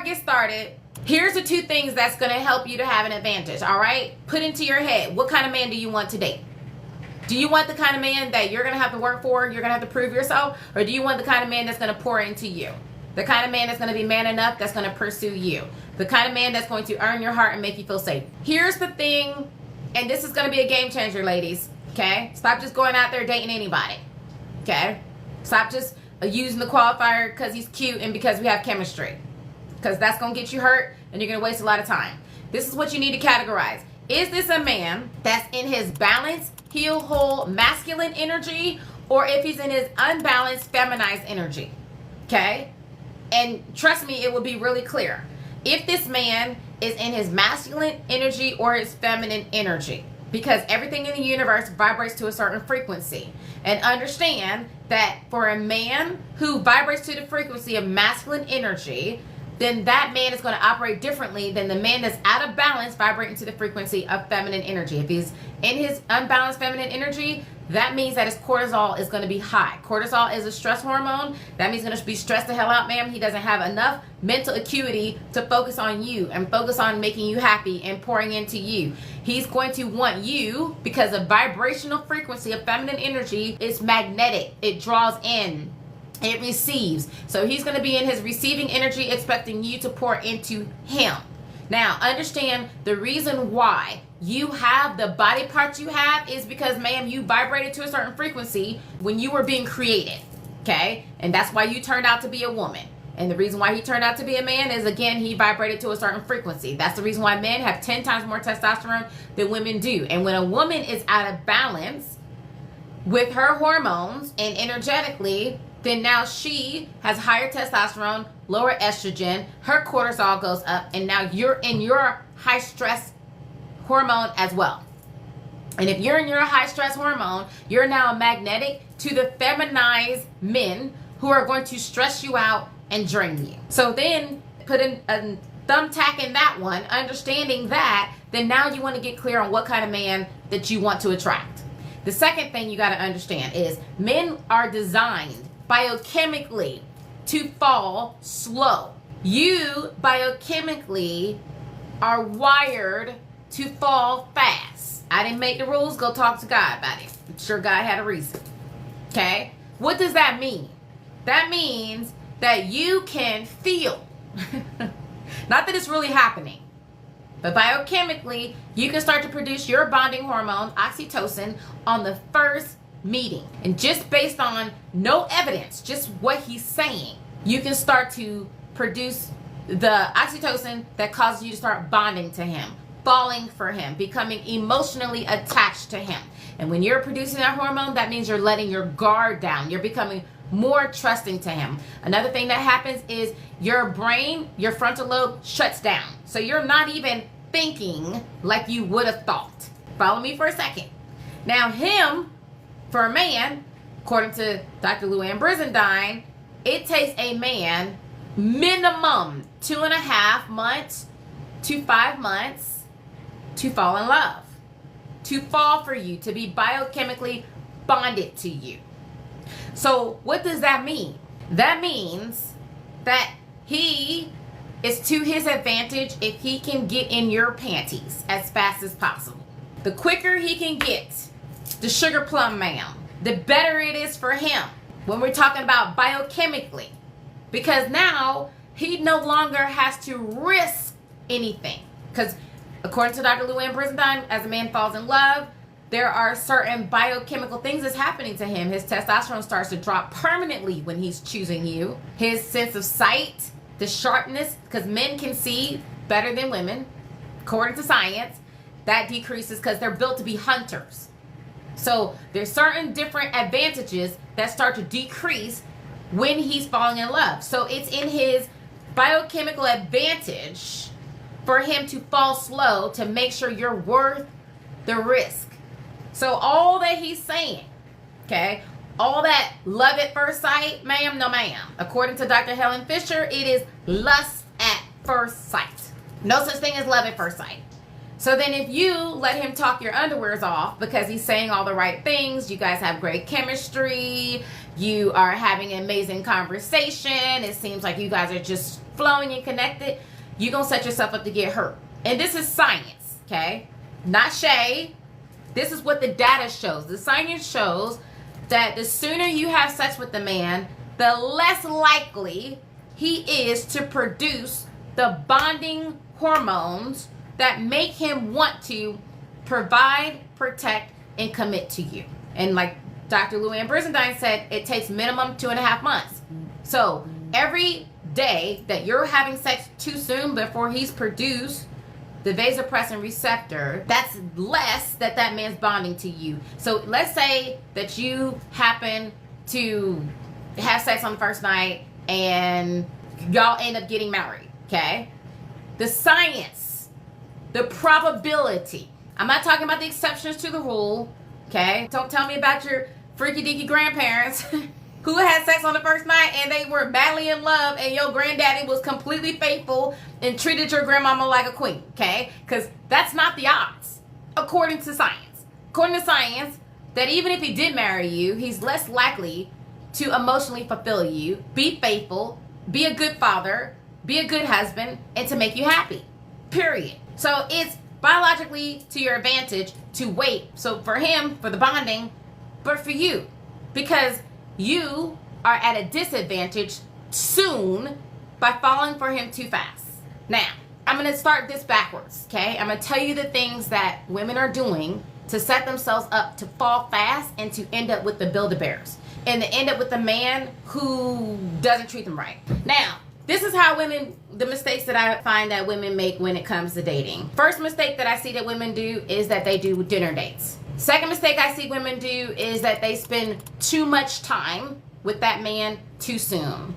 get started, here's the 2 things that's going to help you to have an advantage, all right? Put into your head, what kind of man do you want to date? Do you want the kind of man that you're going to have to work for, you're going to have to prove yourself? Or do you want the kind of man that's going to pour into you? The kind of man that's going to be man enough that's going to pursue you. The kind of man that's going to earn your heart and make you feel safe. Here's the thing, and this is going to be a game changer, ladies, okay? Stop just going out there dating anybody, okay? Stop just using the qualifier because he's cute and because we have chemistry. Because that's going to get you hurt and you're going to waste a lot of time. This is what you need to categorize. Is this a man that's in his balanced, heel, whole, masculine energy, or if he's in his unbalanced, feminized energy? Okay? And trust me, it will be really clear. If this man is in his masculine energy or his feminine energy, because everything in the universe vibrates to a certain frequency. And understand that for a man who vibrates to the frequency of masculine energy, then that man is going to operate differently than the man that's out of balance vibrating to the frequency of feminine energy. If he's in his unbalanced feminine energy, that means that his cortisol is going to be high. Cortisol is a stress hormone. That means he's going to be stressed the hell out, ma'am. He doesn't have enough mental acuity to focus on you and focus on making you happy and pouring into you. He's going to want you because the vibrational frequency of feminine energy is magnetic. It draws in. It receives. So he's going to be in his receiving energy expecting you to pour into him. Now, understand the reason why you have the body parts you have is because, ma'am, you vibrated to a certain frequency when you were being created. Okay? And that's why you turned out to be a woman. And the reason why he turned out to be a man is, again, he vibrated to a certain frequency. That's the reason why men have 10 times more testosterone than women do. And when a woman is out of balance with her hormones and energetically, then now she has higher testosterone, lower estrogen, her cortisol goes up, and now you're in your high stress hormone as well. And if you're in your high stress hormone, you're now magnetic to the feminized men who are going to stress you out and drain you. So then put in a thumbtack in that one, understanding that, then now you want to get clear on what kind of man that you want to attract. The second thing you got to understand is men are designed biochemically to fall slow. You biochemically are wired to fall fast. I didn't make the rules. Go talk to God about it. I'm sure God had a reason. Okay? What does that mean? That means that you can feel, not that it's really happening, but biochemically, you can start to produce your bonding hormone, oxytocin, on the first meeting. And just based on no evidence, just what he's saying, you can start to produce the oxytocin that causes you to start bonding to him, falling for him, becoming emotionally attached to him. And when you're producing that hormone, that means you're letting your guard down. You're becoming more trusting to him. Another thing that happens is your brain, your frontal lobe shuts down. So you're not even thinking like you would have thought. Follow me for a second. Now him, for a man, according to Dr. Luann Brizendine, it takes a man minimum 2.5 months to 5 months to fall in love, to fall for you, to be biochemically bonded to you. So what does that mean? That means that he is to his advantage if he can get in your panties as fast as possible. The quicker he can get the sugar plum ma'am, the better it is for him when we're talking about biochemically. Because now he no longer has to risk anything. Because according to Dr. Luann Brizendine, as a man falls in love, there are certain biochemical things that's happening to him. His testosterone starts to drop permanently when he's choosing you. His sense of sight, the sharpness, because men can see better than women, according to science, that decreases because they're built to be hunters. So there's certain different advantages that start to decrease when he's falling in love. So it's in his biochemical advantage for him to fall slow to make sure you're worth the risk. So all that he's saying, okay, all that love at first sight, ma'am, no ma'am. According to Dr. Helen Fisher, it is lust at first sight. No such thing as love at first sight. So then if you let him talk your underwears off because he's saying all the right things, you guys have great chemistry, you are having an amazing conversation, it seems like you guys are just flowing and connected, you're going to set yourself up to get hurt. And this is science, okay? Not Shay. This is what the data shows. The science shows that the sooner you have sex with the man, the less likely he is to produce the bonding hormones that make him want to provide, protect, and commit to you. And like Dr. Luann Brizendine said, it takes minimum 2.5 months. So every day that you're having sex too soon before he's produced the vasopressin receptor, that's less that man's bonding to you. So let's say that you happen to have sex on the first night and y'all end up getting married, okay? The science, the probability, I'm not talking about the exceptions to the rule, okay? Don't tell me about your freaky deaky grandparents who had sex on the first night and they were madly in love and your granddaddy was completely faithful and treated your grandmama like a queen, okay? Because that's not the odds, according to science. According to science, that even if he did marry you, he's less likely to emotionally fulfill you, be faithful, be a good father, be a good husband, and to make you happy, period. So it's biologically to your advantage to wait. So for him, for the bonding, but for you, because you are at a disadvantage soon by falling for him too fast. Now, I'm going to start this backwards, okay? I'm going to tell you the things that women are doing to set themselves up to fall fast and to end up with the Build-A-Bears and to end up with a man who doesn't treat them right. Now, this is how women, the mistakes that I find that women make when it comes to dating. First mistake that I see that women do is that they do dinner dates. Second mistake I see women do is that they spend too much time with that man too soon.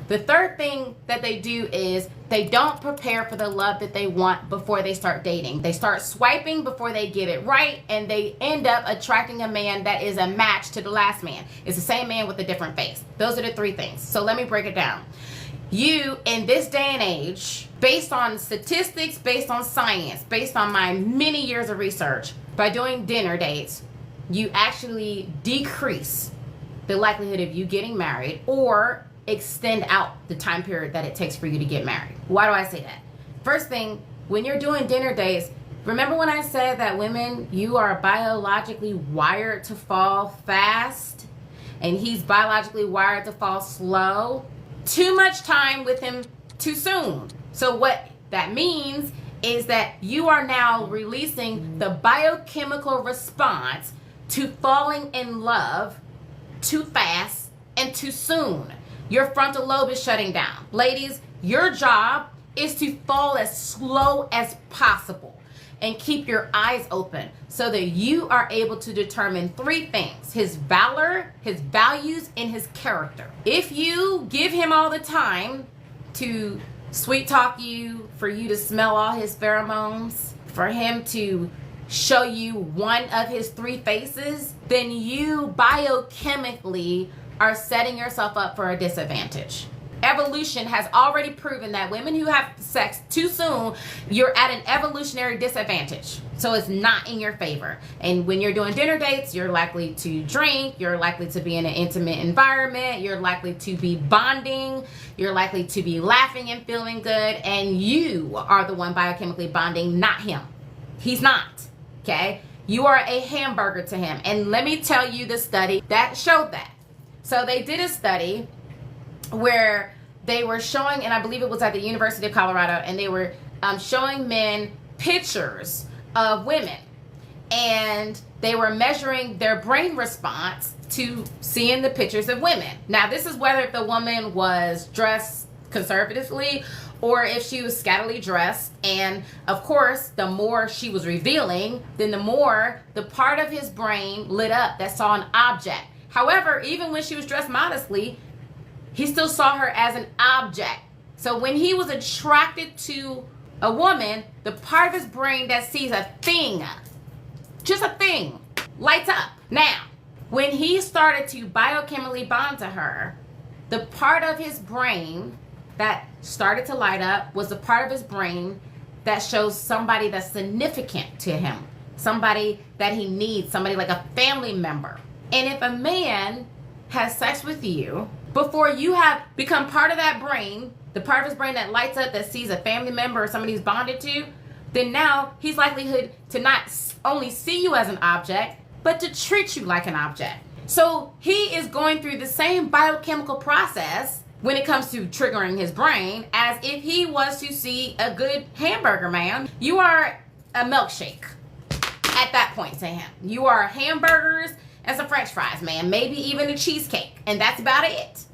The third thing that they do is they don't prepare for the love that they want before they start dating. They start swiping before they get it right, and they end up attracting a man that is a match to the last man. It's the same man with a different face. Those are the three things. So let me break it down. You, in this day and age, based on statistics, based on science, based on my many years of research, by doing dinner dates, you actually decrease the likelihood of you getting married or extend out the time period that it takes for you to get married. Why do I say that? First thing, when you're doing dinner dates, remember when I said that women, you are biologically wired to fall fast and he's biologically wired to fall slow? Too much time with him too soon. So what that means is that you are now releasing the biochemical response to falling in love too fast and too soon. Your frontal lobe is shutting down. Ladies, your job is to fall as slow as possible and keep your eyes open so that you are able to determine three things: his valor, his values, and his character. If you give him all the time to sweet talk you, for you to smell all his pheromones, for him to show you one of his three faces, then you biochemically are setting yourself up for a disadvantage. Evolution has already proven that women who have sex too soon, you're at an evolutionary disadvantage. So it's not in your favor. And when you're doing dinner dates, you're likely to drink, you're likely to be in an intimate environment, you're likely to be bonding, you're likely to be laughing and feeling good, and you are the one biochemically bonding, not him. He's not, okay? You are a hamburger to him. And let me tell you the study that showed that. So they did a study where they were showing, and I believe it was at the University of Colorado, and they were showing men pictures of women, and they were measuring their brain response to seeing the pictures of women. Now, this is whether if the woman was dressed conservatively or if she was scantily dressed, and of course, the more she was revealing, then the more the part of his brain lit up that saw an object. However, even when she was dressed modestly, he still saw her as an object. So when he was attracted to a woman, the part of his brain that sees a thing, just a thing, lights up. Now, when he started to biochemically bond to her, the part of his brain that started to light up was the part of his brain that shows somebody that's significant to him, somebody that he needs, somebody like a family member. And if a man has sex with you before you have become part of that brain, the part of his brain that lights up, that sees a family member or somebody he's bonded to, then now he's likelihood to not only see you as an object, but to treat you like an object. So he is going through the same biochemical process when it comes to triggering his brain as if he was to see a good hamburger, man. You are a milkshake at that point to him. You are hamburgers and some french fries, man. Maybe even a cheesecake. And that's about it.